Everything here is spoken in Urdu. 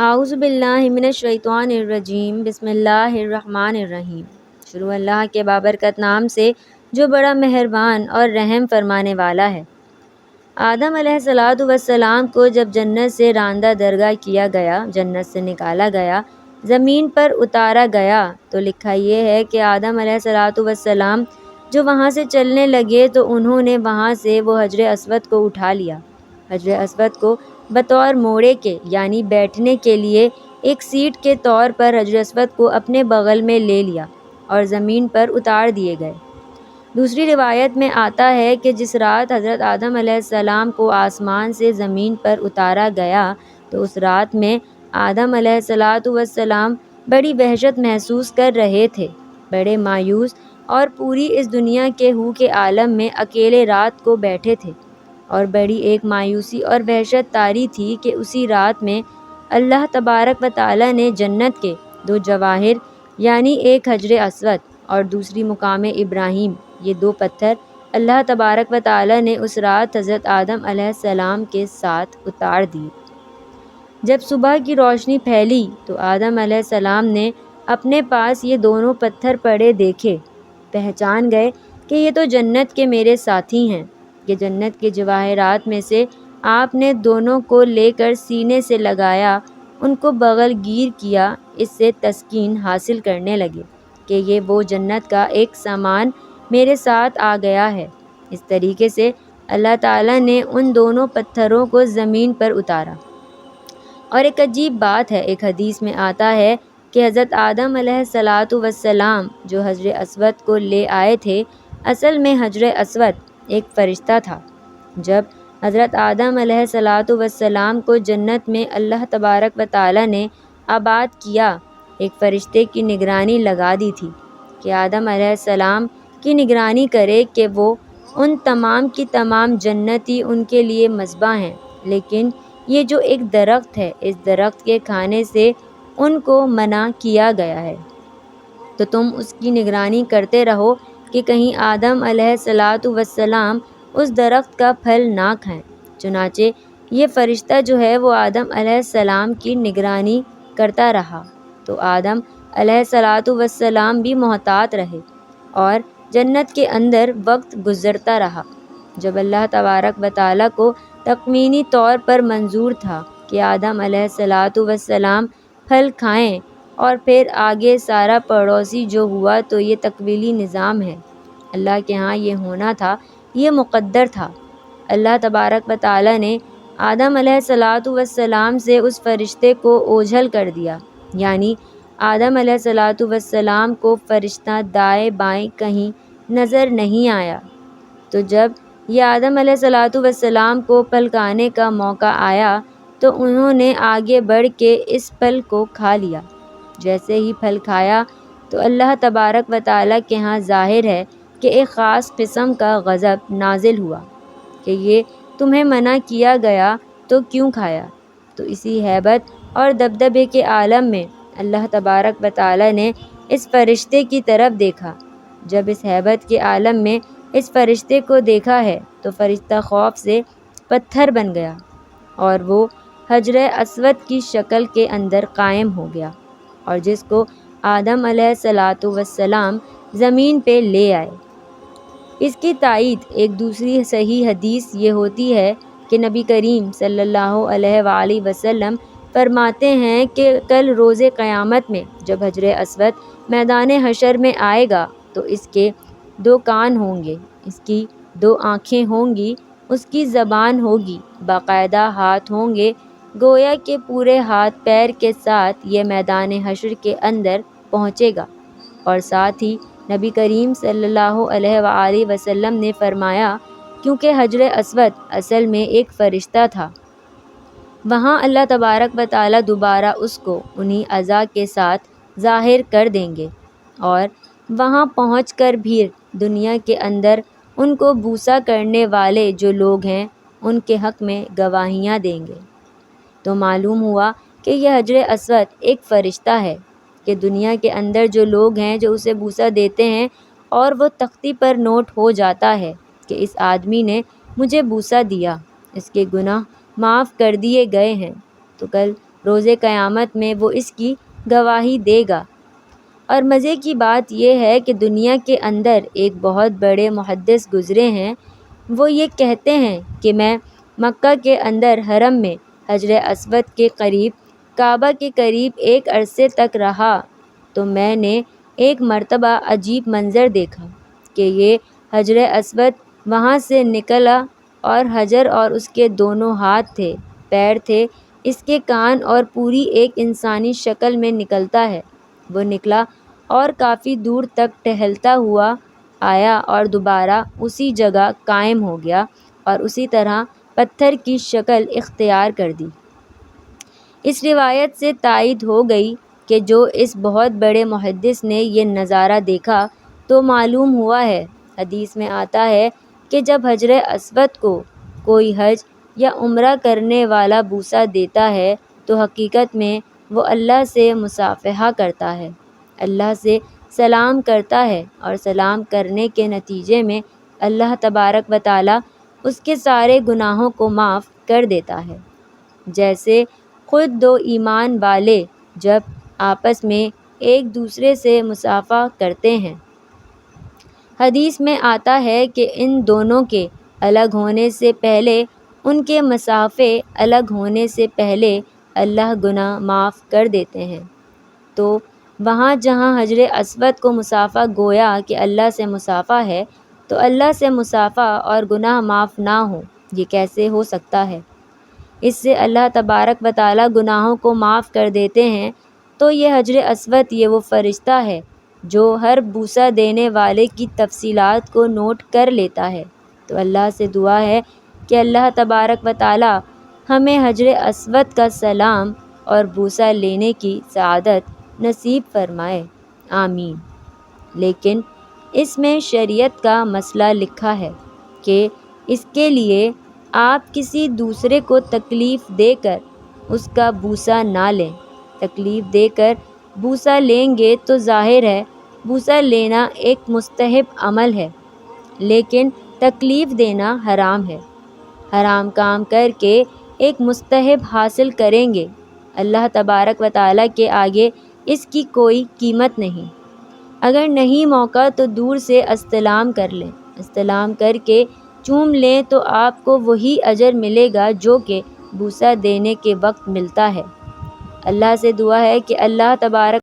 اعوذ باللہ من الشیطان الرجیم بسم اللہ الرحمن الرحیم۔ شروع اللہ کے بابرکت نام سے جو بڑا مہربان اور رحم فرمانے والا ہے۔ آدم علیہ السلام کو جب جنت سے راندہ درگاہ کیا گیا، جنت سے نکالا گیا، زمین پر اتارا گیا، تو لکھا یہ ہے کہ آدم علیہ السلام جو وہاں سے چلنے لگے تو انہوں نے وہاں سے وہ حجر اسود کو اٹھا لیا۔ حجر اسود کو بطور موڑے کے یعنی بیٹھنے کے لیے ایک سیٹ کے طور پر حجر اسود کو اپنے بغل میں لے لیا اور زمین پر اتار دیے گئے۔ دوسری روایت میں آتا ہے کہ جس رات حضرت آدم علیہ السلام کو آسمان سے زمین پر اتارا گیا تو اس رات میں آدم علیہ السلام بڑی وحشت محسوس کر رہے تھے، بڑے مایوس اور پوری اس دنیا کے ہو کے عالم میں اکیلے رات کو بیٹھے تھے، اور بڑی ایک مایوسی اور وحشت طاری تھی کہ اسی رات میں اللہ تبارک و تعالی نے جنت کے دو جواہر یعنی ایک حجر اسود اور دوسری مقام ابراہیم، یہ دو پتھر اللہ تبارک و تعالی نے اس رات حضرت آدم علیہ السلام کے ساتھ اتار دیے۔ جب صبح کی روشنی پھیلی تو آدم علیہ السلام نے اپنے پاس یہ دونوں پتھر پڑے دیکھے، پہچان گئے کہ یہ تو جنت کے میرے ساتھی ہیں۔ یہ جنت کے جواہرات میں سے آپ نے دونوں کو لے کر سینے سے لگایا، ان کو بغل گیر کیا، اس سے تسکین حاصل کرنے لگے کہ یہ وہ جنت کا ایک سامان میرے ساتھ آ گیا ہے۔ اس طریقے سے اللہ تعالیٰ نے ان دونوں پتھروں کو زمین پر اتارا۔ اور ایک عجیب بات ہے، ایک حدیث میں آتا ہے کہ حضرت آدم علیہ السلام جو حجر اسود کو لے آئے تھے، اصل میں حجر اسود ایک فرشتہ تھا۔ جب حضرت آدم علیہ السلام کو جنت میں اللہ تبارک و تعالی نے آباد کیا، ایک فرشتے کی نگرانی لگا دی تھی کہ آدم علیہ السلام کی نگرانی کرے کہ وہ ان تمام کی تمام جنتی ان کے لیے مذبح ہیں، لیکن یہ جو ایک درخت ہے، اس درخت کے کھانے سے ان کو منع کیا گیا ہے، تو تم اس کی نگرانی کرتے رہو کہ کہیں آدم علیہ السلام اس درخت کا پھل نہ کھائیں۔ چنانچہ یہ فرشتہ جو ہے وہ آدم علیہ السلام کی نگرانی کرتا رہا، تو آدم علیہ السلام بھی محتاط رہے اور جنت کے اندر وقت گزرتا رہا۔ جب اللہ تبارک و تعالیٰ کو تخمینی طور پر منظور تھا کہ آدم علیہ السلام پھل کھائیں اور پھر آگے سارا پڑوسی جو ہوا، تو یہ تکوینی نظام ہے، اللہ کے ہاں یہ ہونا تھا، یہ مقدر تھا۔ اللہ تبارک و تعالیٰ نے آدم علیہ السلام سے اس فرشتے کو اوجھل کر دیا، یعنی آدم علیہ السلام کو فرشتہ دائیں بائیں کہیں نظر نہیں آیا۔ تو جب یہ آدم علیہ السلام کو پھل کھانے کا موقع آیا تو انہوں نے آگے بڑھ کے اس پھل کو کھا لیا۔ جیسے ہی پھل کھایا تو اللہ تبارک و تعالیٰ کے ہاں ظاہر ہے کہ ایک خاص قسم کا غضب نازل ہوا کہ یہ تمہیں منع کیا گیا تو کیوں کھایا؟ تو اسی ہیبت اور دبدبے کے عالم میں اللہ تبارک و تعالیٰ نے اس فرشتے کی طرف دیکھا۔ جب اس ہیبت کے عالم میں اس فرشتے کو دیکھا ہے تو فرشتہ خوف سے پتھر بن گیا اور وہ حجر اسود کی شکل کے اندر قائم ہو گیا، اور جس کو آدم علیہ السلام زمین پہ لے آئے۔ اس کی تائید ایک دوسری صحیح حدیث یہ ہوتی ہے کہ نبی کریم صلی اللہ علیہ وآلہ وسلم فرماتے ہیں کہ کل روز قیامت میں جب حجر اسود میدان حشر میں آئے گا تو اس کے دو کان ہوں گے، اس کی دو آنکھیں ہوں گی، اس کی زبان ہوگی، باقاعدہ ہاتھ ہوں گے، گویا کہ پورے ہاتھ پیر کے ساتھ یہ میدان حشر کے اندر پہنچے گا۔ اور ساتھ ہی نبی کریم صلی اللہ علیہ وآلہ وسلم نے فرمایا کیونکہ حجر اسود اصل میں ایک فرشتہ تھا، وہاں اللہ تبارک و تعالیٰ دوبارہ اس کو انہی اعضاء کے ساتھ ظاہر کر دیں گے، اور وہاں پہنچ کر بھی دنیا کے اندر ان کو بوسہ کرنے والے جو لوگ ہیں ان کے حق میں گواہیاں دیں گے۔ تو معلوم ہوا کہ یہ حجر اسود ایک فرشتہ ہے کہ دنیا کے اندر جو لوگ ہیں جو اسے بوسہ دیتے ہیں اور وہ تختی پر نوٹ ہو جاتا ہے کہ اس آدمی نے مجھے بوسہ دیا، اس کے گناہ معاف کر دیے گئے ہیں، تو کل روز قیامت میں وہ اس کی گواہی دے گا۔ اور مزے کی بات یہ ہے کہ دنیا کے اندر ایک بہت بڑے محدث گزرے ہیں، وہ یہ کہتے ہیں کہ میں مکہ کے اندر حرم میں حجر اسود کے قریب، کعبہ کے قریب ایک عرصے تک رہا تو میں نے ایک مرتبہ عجیب منظر دیکھا کہ یہ حجر اسود وہاں سے نکلا اور حجر اور اس کے دونوں ہاتھ تھے، پیر تھے، اس کے کان اور پوری ایک انسانی شکل میں نکلتا ہے۔ وہ نکلا اور کافی دور تک ٹہلتا ہوا آیا اور دوبارہ اسی جگہ قائم ہو گیا اور اسی طرح پتھر کی شکل اختیار کر دی۔ اس روایت سے تائید ہو گئی کہ جو اس بہت بڑے محدث نے یہ نظارہ دیکھا تو معلوم ہوا ہے۔ حدیث میں آتا ہے کہ جب حجر اسود کو کوئی حج یا عمرہ کرنے والا بوسہ دیتا ہے تو حقیقت میں وہ اللہ سے مصافحہ کرتا ہے، اللہ سے سلام کرتا ہے، اور سلام کرنے کے نتیجے میں اللہ تبارک و تعالیٰ اس کے سارے گناہوں کو معاف کر دیتا ہے، جیسے خود دو ایمان والے جب آپس میں ایک دوسرے سے مصافحہ کرتے ہیں۔ حدیث میں آتا ہے کہ ان دونوں کے الگ ہونے سے پہلے، ان کے مصافحے الگ ہونے سے پہلے اللہ گناہ معاف کر دیتے ہیں۔ تو وہاں جہاں حجر اسود کو مصافحہ گویا کہ اللہ سے مصافحہ ہے، تو اللہ سے مصافحہ اور گناہ معاف نہ ہوں، یہ کیسے ہو سکتا ہے؟ اس سے اللہ تبارک و تعالیٰ گناہوں کو معاف کر دیتے ہیں۔ تو یہ حجر اسود، یہ وہ فرشتہ ہے جو ہر بوسہ دینے والے کی تفصیلات کو نوٹ کر لیتا ہے۔ تو اللہ سے دعا ہے کہ اللہ تبارک و تعالیٰ ہمیں حجر اسود کا سلام اور بوسہ لینے کی سعادت نصیب فرمائے، آمین۔ لیکن اس میں شریعت کا مسئلہ لکھا ہے کہ اس کے لیے آپ کسی دوسرے کو تکلیف دے کر اس کا بوسہ نہ لیں۔ تکلیف دے کر بوسہ لیں گے تو ظاہر ہے بوسہ لینا ایک مستحب عمل ہے، لیکن تکلیف دینا حرام ہے۔ حرام کام کر کے ایک مستحب حاصل کریں گے، اللہ تبارک و تعالیٰ کے آگے اس کی کوئی قیمت نہیں۔ اگر نہیں موقع تو دور سے استلام کر لیں، استلام کر کے چوم لیں تو آپ کو وہی اجر ملے گا جو کہ بوسہ دینے کے وقت ملتا ہے۔ اللہ سے دعا ہے کہ اللہ تبارک